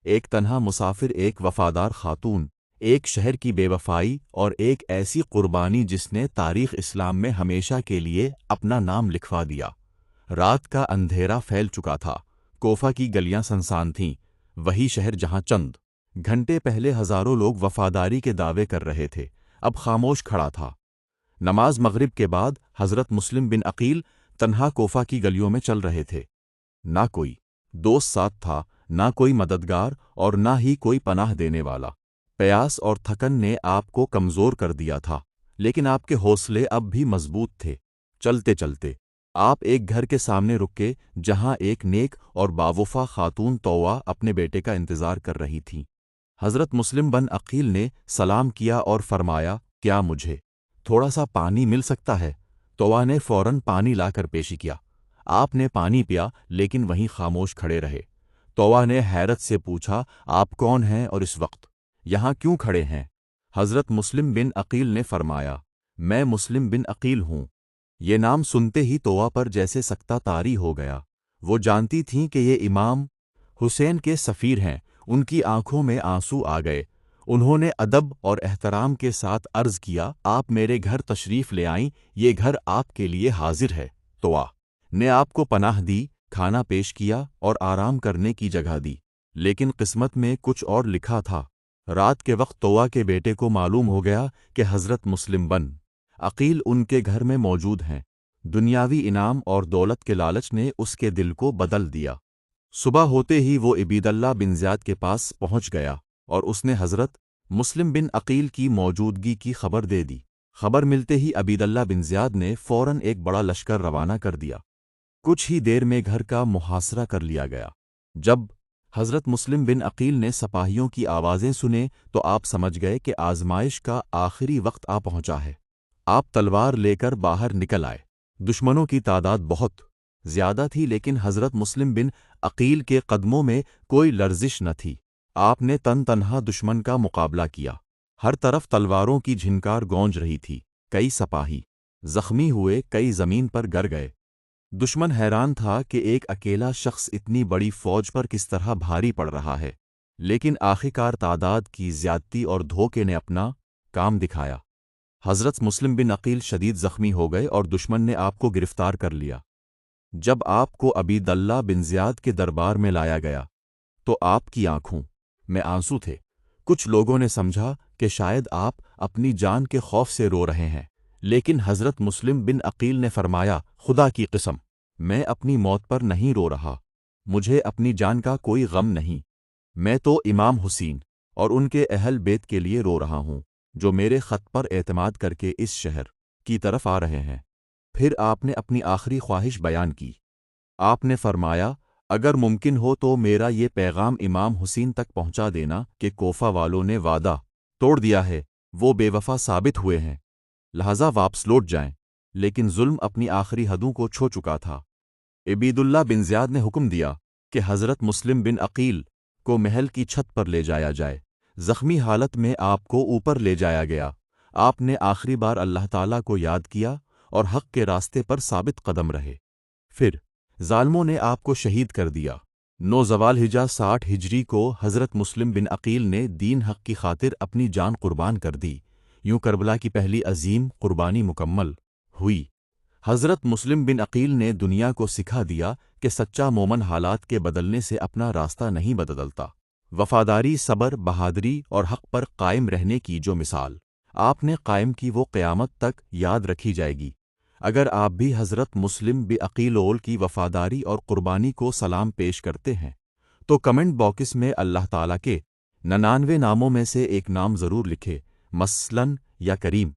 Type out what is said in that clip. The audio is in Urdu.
ایک تنہا مسافر، ایک وفادار خاتون، ایک شہر کی بے وفائی اور ایک ایسی قربانی جس نے تاریخ اسلام میں ہمیشہ کے لیے اپنا نام لکھوا دیا۔ رات کا اندھیرا پھیل چکا تھا، کوفہ کی گلیاں سنسان تھیں، وہی شہر جہاں چند گھنٹے پہلے ہزاروں لوگ وفاداری کے دعوے کر رہے تھے، اب خاموش کھڑا تھا۔ نماز مغرب کے بعد حضرت مسلم بن عقیل تنہا کوفہ کی گلیوں میں چل رہے تھے۔ نہ کوئی دوست ساتھ تھا، نہ کوئی مددگار، اور نہ ہی کوئی پناہ دینے والا۔ پیاس اور تھکن نے آپ کو کمزور کر دیا تھا، لیکن آپ کے حوصلے اب بھی مضبوط تھے۔ چلتے چلتے آپ ایک گھر کے سامنے رکے جہاں ایک نیک اور باوفا خاتون طوع اپنے بیٹے کا انتظار کر رہی تھیں۔ حضرت مسلم بن عقیل نے سلام کیا اور فرمایا، کیا مجھے تھوڑا سا پانی مل سکتا ہے؟ طوع نے فوراً پانی لا کر پیش کیا۔ آپ نے پانی پیا لیکن وہیں خاموش کھڑے رہے۔ طوع نے حیرت سے پوچھا، آپ کون ہیں اور اس وقت یہاں کیوں کھڑے ہیں؟ حضرت مسلم بن عقیل نے فرمایا، میں مسلم بن عقیل ہوں۔ یہ نام سنتے ہی طوع پر جیسے سکتہ طاری ہو گیا۔ وہ جانتی تھیں کہ یہ امام حسین کے سفیر ہیں۔ ان کی آنکھوں میں آنسو آ گئے۔ انہوں نے ادب اور احترام کے ساتھ عرض کیا، آپ میرے گھر تشریف لے آئیں، یہ گھر آپ کے لیے حاضر ہے۔ طوع نے آپ کو پناہ دی، کھانا پیش کیا اور آرام کرنے کی جگہ دی، لیکن قسمت میں کچھ اور لکھا تھا۔ رات کے وقت طوع کے بیٹے کو معلوم ہو گیا کہ حضرت مسلم بن عقیل ان کے گھر میں موجود ہیں۔ دنیاوی انعام اور دولت کے لالچ نے اس کے دل کو بدل دیا۔ صبح ہوتے ہی وہ عبید اللہ بن زیاد کے پاس پہنچ گیا اور اس نے حضرت مسلم بن عقیل کی موجودگی کی خبر دے دی۔ خبر ملتے ہی عبید اللہ بن زیاد نے فوراً ایک بڑا لشکر روانہ کر دیا۔ کچھ ہی دیر میں گھر کا محاصرہ کر لیا گیا۔ جب حضرت مسلم بن عقیل نے سپاہیوں کی آوازیں سنے تو آپ سمجھ گئے کہ آزمائش کا آخری وقت آ پہنچا ہے۔ آپ تلوار لے کر باہر نکل آئے۔ دشمنوں کی تعداد بہت زیادہ تھی، لیکن حضرت مسلم بن عقیل کے قدموں میں کوئی لرزش نہ تھی۔ آپ نے تنہا دشمن کا مقابلہ کیا۔ ہر طرف تلواروں کی جھنکار گونج رہی تھی۔ کئی سپاہی زخمی ہوئے، کئی زمین پر گر گئے۔ دشمن حیران تھا کہ ایک اکیلا شخص اتنی بڑی فوج پر کس طرح بھاری پڑ رہا ہے، لیکن آخرکار تعداد کی زیادتی اور دھوکے نے اپنا کام دکھایا۔ حضرت مسلم بن عقیل شدید زخمی ہو گئے اور دشمن نے آپ کو گرفتار کر لیا۔ جب آپ کو عبید اللہ بن زیاد کے دربار میں لایا گیا تو آپ کی آنکھوں میں آنسو تھے۔ کچھ لوگوں نے سمجھا کہ شاید آپ اپنی جان کے خوف سے رو رہے ہیں، لیکن حضرت مسلم بن عقیل نے فرمایا، خدا کی قسم، میں اپنی موت پر نہیں رو رہا، مجھے اپنی جان کا کوئی غم نہیں، میں تو امام حسین اور ان کے اہل بیت کے لیے رو رہا ہوں جو میرے خط پر اعتماد کر کے اس شہر کی طرف آ رہے ہیں۔ پھر آپ نے اپنی آخری خواہش بیان کی۔ آپ نے فرمایا، اگر ممکن ہو تو میرا یہ پیغام امام حسین تک پہنچا دینا کہ کوفہ والوں نے وعدہ توڑ دیا ہے، وہ بے وفا ثابت ہوئے ہیں، لہذا واپس لوٹ جائیں۔ لیکن ظلم اپنی آخری حدوں کو چھو چکا تھا۔ عبید اللہ بن زیاد نے حکم دیا کہ حضرت مسلم بن عقیل کو محل کی چھت پر لے جایا جائے۔ زخمی حالت میں آپ کو اوپر لے جایا گیا۔ آپ نے آخری بار اللہ تعالیٰ کو یاد کیا اور حق کے راستے پر ثابت قدم رہے۔ پھر ظالموں نے آپ کو شہید کر دیا۔ 9 ذوالحجہ 60 ہجری کو حضرت مسلم بن عقیل نے دین حق کی خاطر اپنی جان قربان کر دی۔ یوں کربلا کی پہلی عظیم قربانی مکمل ہوئی۔ حضرت مسلم بن عقیل نے دنیا کو سکھا دیا کہ سچا مومن حالات کے بدلنے سے اپنا راستہ نہیں بدلتا۔ وفاداری، صبر، بہادری اور حق پر قائم رہنے کی جو مثال آپ نے قائم کی وہ قیامت تک یاد رکھی جائے گی۔ اگر آپ بھی حضرت مسلم بن عقیل کی وفاداری اور قربانی کو سلام پیش کرتے ہیں تو کمنٹ باکس میں اللہ تعالیٰ کے 99 ناموں میں سے ایک نام ضرور لکھے، مثلاً یا کریم۔